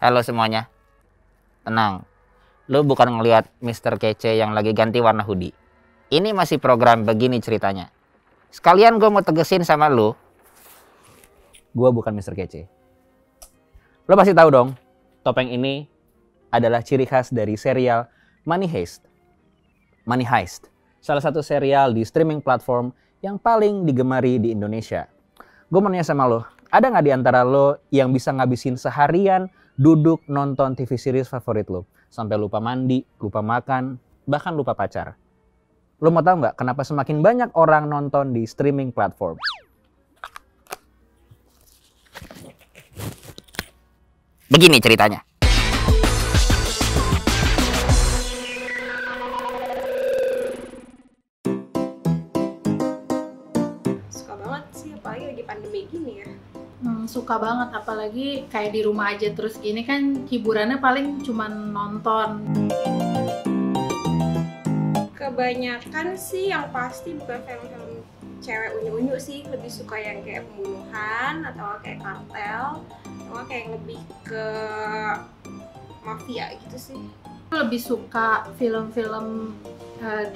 Halo semuanya, tenang. Lu bukan ngelihat Mr. Kece yang lagi ganti warna hoodie. Ini masih program begini ceritanya. Sekalian gue mau tegesin sama lu, gue bukan Mr. Kece. Lo pasti tahu dong, topeng ini adalah ciri khas dari serial Money Heist. Money Heist, salah satu serial di streaming platform yang paling digemari di Indonesia. Gue mau nanya sama lo, ada nggak di antara lo yang bisa ngabisin seharian duduk nonton TV series favorit lo? Sampai lupa mandi, lupa makan, bahkan lupa pacar. Lo mau tahu nggak kenapa semakin banyak orang nonton di streaming platform? Begini ceritanya. Suka banget sih, apalagi lagi pandemi gini ya. Suka banget, apalagi kayak di rumah aja terus gini kan hiburannya paling cuman nonton. Kebanyakan sih yang pasti bukan film-film cewek unyu-unyu sih, lebih suka yang kayak pembunuhan atau kayak kartel, atau kayak lebih ke mafia gitu sih. Lebih suka film-film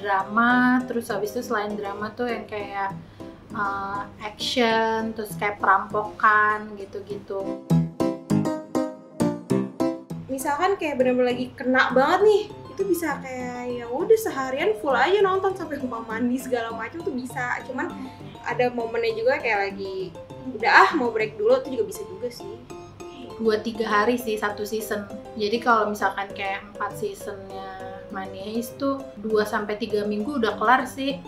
drama, terus habis itu selain drama tuh yang kayak action, terus kayak perampokan gitu-gitu. Misalkan kayak bener-bener lagi kena banget nih, itu bisa kayak ya udah seharian full aja nonton sampai lupa mandi segala macam tuh bisa. Cuman ada momennya juga kayak lagi udah mau break dulu tuh juga bisa juga sih. 2-3 hari sih satu season. Jadi kalau misalkan kayak 4 seasonnya Money Heist tuh 2-3 minggu udah kelar sih.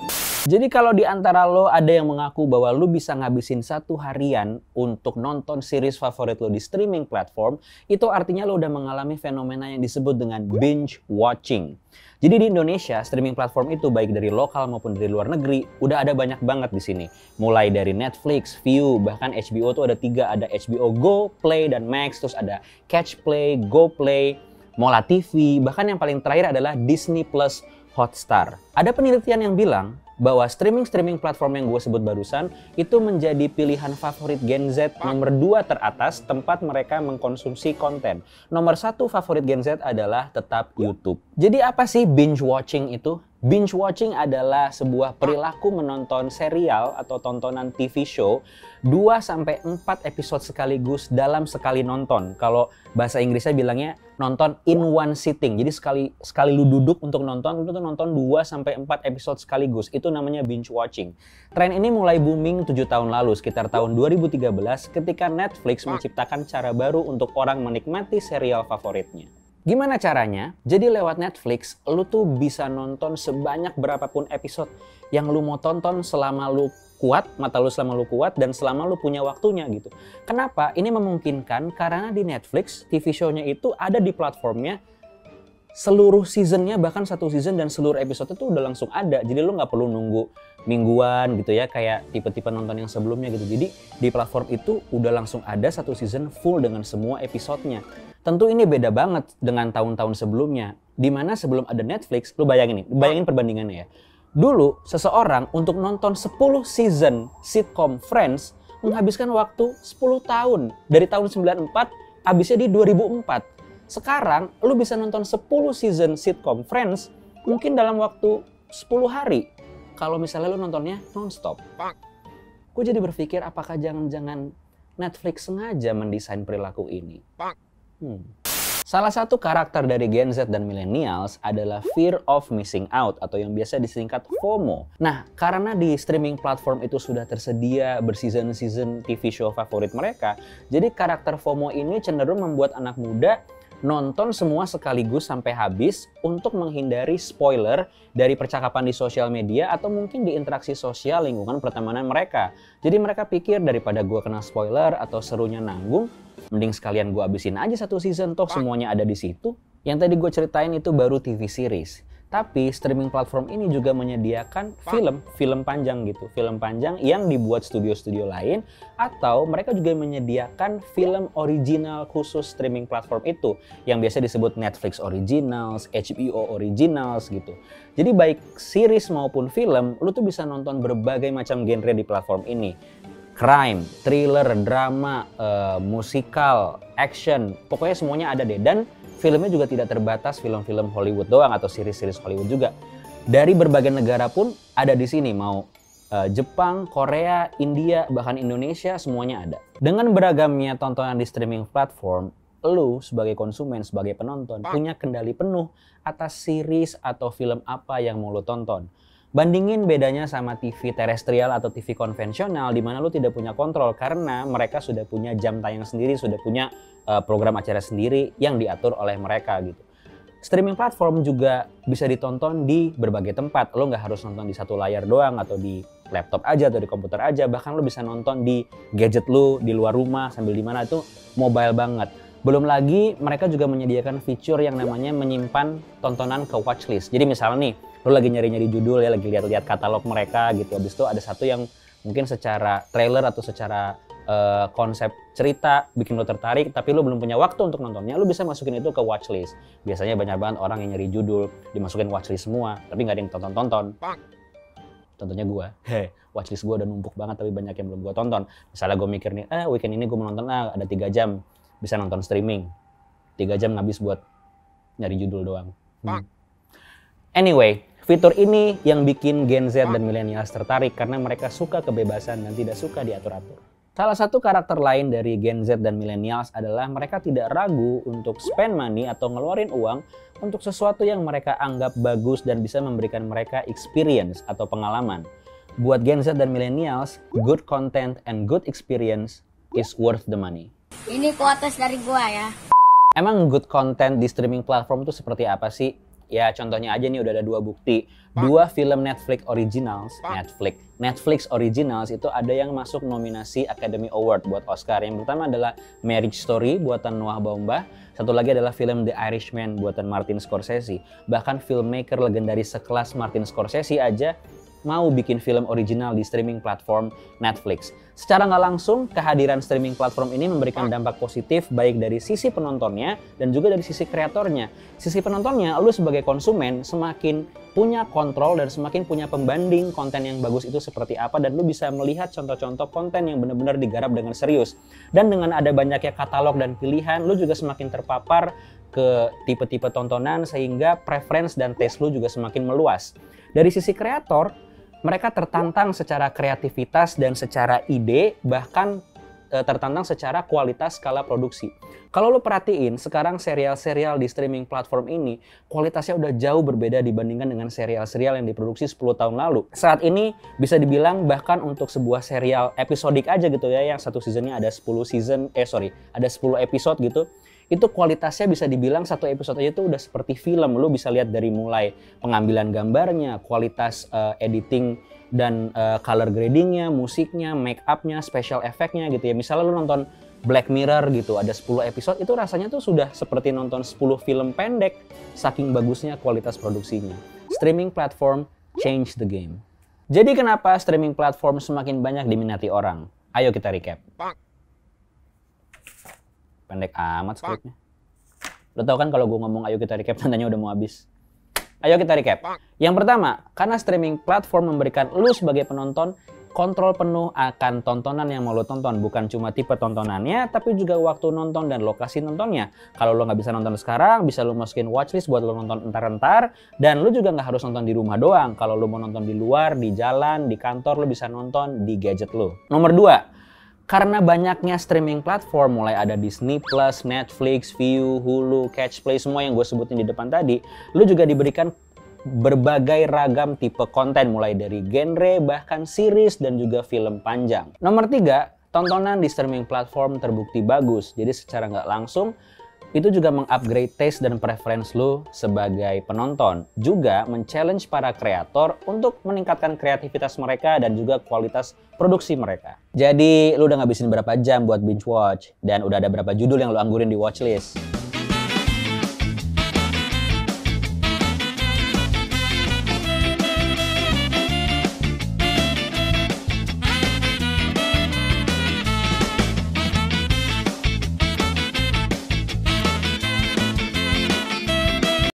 Jadi kalau di antara lo ada yang mengaku bahwa lo bisa ngabisin satu harian untuk nonton series favorit lo di streaming platform, itu artinya lo udah mengalami fenomena yang disebut dengan binge watching. Jadi di Indonesia, streaming platform itu baik dari lokal maupun dari luar negeri, udah ada banyak banget di sini. Mulai dari Netflix, Viu, bahkan HBO tuh ada 3, ada HBO Go, Play, dan Max, terus ada Catch Play, Go Play, Mola TV, bahkan yang paling terakhir adalah Disney Plus Hotstar. Ada penelitian yang bilang bahwa streaming platform yang gue sebut barusan itu menjadi pilihan favorit Gen Z nomor 2 teratas tempat mereka mengkonsumsi konten. Nomor 1 favorit Gen Z adalah tetap YouTube. Jadi apa sih binge watching itu? Binge watching adalah sebuah perilaku menonton serial atau tontonan TV show 2-4 episode sekaligus dalam sekali nonton. Kalau bahasa Inggrisnya bilangnya nonton in one sitting. Jadi sekali lu duduk untuk nonton, lu tuh nonton 2-4 episode sekaligus. Itu namanya binge watching. Tren ini mulai booming 7 tahun lalu, sekitar tahun 2013 ketika Netflix menciptakan cara baru untuk orang menikmati serial favoritnya. Gimana caranya? Jadi lewat Netflix, lu tuh bisa nonton sebanyak berapapun episode yang lu mau tonton selama lu kuat, mata lu selama lu kuat, dan selama lu punya waktunya gitu. Kenapa? Ini memungkinkan karena di Netflix, TV show-nya itu ada di platformnya, seluruh seasonnya, bahkan satu season dan seluruh episode itu udah langsung ada. Jadi lu nggak perlu nunggu mingguan gitu ya, kayak tipe-tipe nonton yang sebelumnya gitu. Jadi di platform itu udah langsung ada satu season full dengan semua episodenya. Tentu ini beda banget dengan tahun-tahun sebelumnya. Dimana sebelum ada Netflix, lu bayangin perbandingannya ya. Dulu, seseorang untuk nonton 10 season sitcom Friends menghabiskan waktu 10 tahun. Dari tahun 94, habisnya di 2004. Sekarang, lu bisa nonton 10 season sitcom Friends mungkin dalam waktu 10 hari. Kalau misalnya lu nontonnya non-stop. Gue jadi berpikir apakah jangan-jangan Netflix sengaja mendesain perilaku ini. Salah satu karakter dari Gen Z dan Millennials adalah fear of missing out atau yang biasa disingkat FOMO. Nah, karena di streaming platform itu sudah tersedia berseason-season TV show favorit mereka, jadi karakter FOMO ini cenderung membuat anak muda nonton semua sekaligus sampai habis untuk menghindari spoiler dari percakapan di sosial media atau mungkin di interaksi sosial lingkungan pertemanan mereka. Jadi mereka pikir daripada gue kena spoiler atau serunya nanggung, mending sekalian gue habisin aja satu season, toh semuanya ada di situ. Yang tadi gue ceritain itu baru TV series. Tapi streaming platform ini juga menyediakan film panjang gitu. Film panjang yang dibuat studio-studio lain, atau mereka juga menyediakan film original khusus streaming platform itu, yang biasa disebut Netflix Originals, HBO Originals gitu. Jadi baik series maupun film, lu tuh bisa nonton berbagai macam genre di platform ini. crime, thriller, drama, musikal, action, pokoknya semuanya ada deh. Dan filmnya juga tidak terbatas film-film Hollywood doang atau series-series Hollywood juga. Dari berbagai negara pun ada di sini, mau Jepang, Korea, India, bahkan Indonesia, semuanya ada. Dengan beragamnya tontonan di streaming platform, lu sebagai konsumen, sebagai penonton, punya kendali penuh atas series atau film apa yang mau lu tonton. Bandingin bedanya sama TV terestrial atau TV konvensional di mana lu tidak punya kontrol karena mereka sudah punya jam tayang sendiri, sudah punya program acara sendiri yang diatur oleh mereka gitu. Streaming platform juga bisa ditonton di berbagai tempat. Lo nggak harus nonton di satu layar doang atau di laptop aja atau di komputer aja. Bahkan lo bisa nonton di gadget lo, di luar rumah, sambil di mana, itu mobile banget. Belum lagi mereka juga menyediakan fitur yang namanya menyimpan tontonan ke watchlist. Jadi misalnya nih, lo lagi nyari-nyari judul ya, lagi lihat-lihat katalog mereka gitu. Habis itu ada satu yang mungkin secara trailer atau secara konsep cerita bikin lo tertarik, tapi lo belum punya waktu untuk nontonnya, lo bisa masukin itu ke watchlist. Biasanya banyak banget orang yang nyari judul, dimasukin watchlist semua, tapi nggak ada yang tonton-tonton. Contohnya gue, watchlist gue udah numpuk banget, tapi banyak yang belum gue tonton. Misalnya gue mikir nih, weekend ini gue mau nonton, ada 3 jam, bisa nonton streaming. 3 jam ngabis buat nyari judul doang. Anyway, fitur ini yang bikin Gen Z dan millennials tertarik karena mereka suka kebebasan dan tidak suka diatur-atur. Salah satu karakter lain dari Gen Z dan millennials adalah mereka tidak ragu untuk spend money atau ngeluarin uang untuk sesuatu yang mereka anggap bagus dan bisa memberikan mereka experience atau pengalaman. Buat Gen Z dan millennials, good content and good experience is worth the money. Ini kuotas dari gua ya. Emang good content di streaming platform itu seperti apa sih? Ya contohnya aja nih udah ada 2 bukti. 2 film Netflix Originals itu ada yang masuk nominasi Academy Award buat Oscar. Yang pertama adalah Marriage Story buatan Noah Baumbach. Satu lagi adalah film The Irishman buatan Martin Scorsese. Bahkan filmmaker legendaris sekelas Martin Scorsese aja mau bikin film original di streaming platform Netflix. Secara nggak langsung, kehadiran streaming platform ini memberikan dampak positif baik dari sisi penontonnya dan juga dari sisi kreatornya. Sisi penontonnya, lu sebagai konsumen semakin punya kontrol dan semakin punya pembanding konten yang bagus itu seperti apa, dan lu bisa melihat contoh-contoh konten yang benar-benar digarap dengan serius. Dan dengan ada banyaknya katalog dan pilihan, lu juga semakin terpapar ke tipe-tipe tontonan sehingga preference dan taste lu juga semakin meluas. Dari sisi kreator, mereka tertantang secara kreativitas dan secara ide, bahkan tertantang secara kualitas skala produksi. Kalau lo perhatiin, sekarang serial-serial di streaming platform ini kualitasnya udah jauh berbeda dibandingkan dengan serial-serial yang diproduksi 10 tahun lalu. Saat ini bisa dibilang bahkan untuk sebuah serial episodik aja gitu ya, yang satu seasonnya ada 10 episode gitu. Itu kualitasnya bisa dibilang satu episode aja tuh udah seperti film. Lu bisa lihat dari mulai pengambilan gambarnya, kualitas editing dan color gradingnya, musiknya, make upnya, special effectnya gitu ya. Misalnya lu nonton Black Mirror gitu, ada 10 episode, itu rasanya tuh sudah seperti nonton 10 film pendek, saking bagusnya kualitas produksinya. Streaming platform change the game. Jadi kenapa streaming platform semakin banyak diminati orang? Ayo kita recap. Pendek amat skripnya. Lo tau kan kalau gue ngomong ayo kita recap, tandanya udah mau habis. Ayo kita recap. Yang pertama, karena streaming platform memberikan lu sebagai penonton kontrol penuh akan tontonan yang mau lo tonton. Bukan cuma tipe tontonannya, tapi juga waktu nonton dan lokasi nontonnya. Kalau lo nggak bisa nonton sekarang, bisa lo masukin watchlist buat lo nonton entar-entar. Dan lo juga nggak harus nonton di rumah doang. Kalau lo mau nonton di luar, di jalan, di kantor, lo bisa nonton di gadget lo. Nomor 2. Karena banyaknya streaming platform, mulai ada Disney+, Netflix, Viu, Hulu, Catchplay, semua yang gue sebutin di depan tadi, lu juga diberikan berbagai ragam tipe konten, mulai dari genre, bahkan series, dan juga film panjang. Nomor 3, tontonan di streaming platform terbukti bagus, jadi secara nggak langsung, itu juga mengupgrade taste dan preference lu sebagai penonton. Juga men-challenge para kreator untuk meningkatkan kreativitas mereka dan juga kualitas produksi mereka. Jadi lu udah ngabisin berapa jam buat binge watch dan udah ada berapa judul yang lu anggurin di watchlist?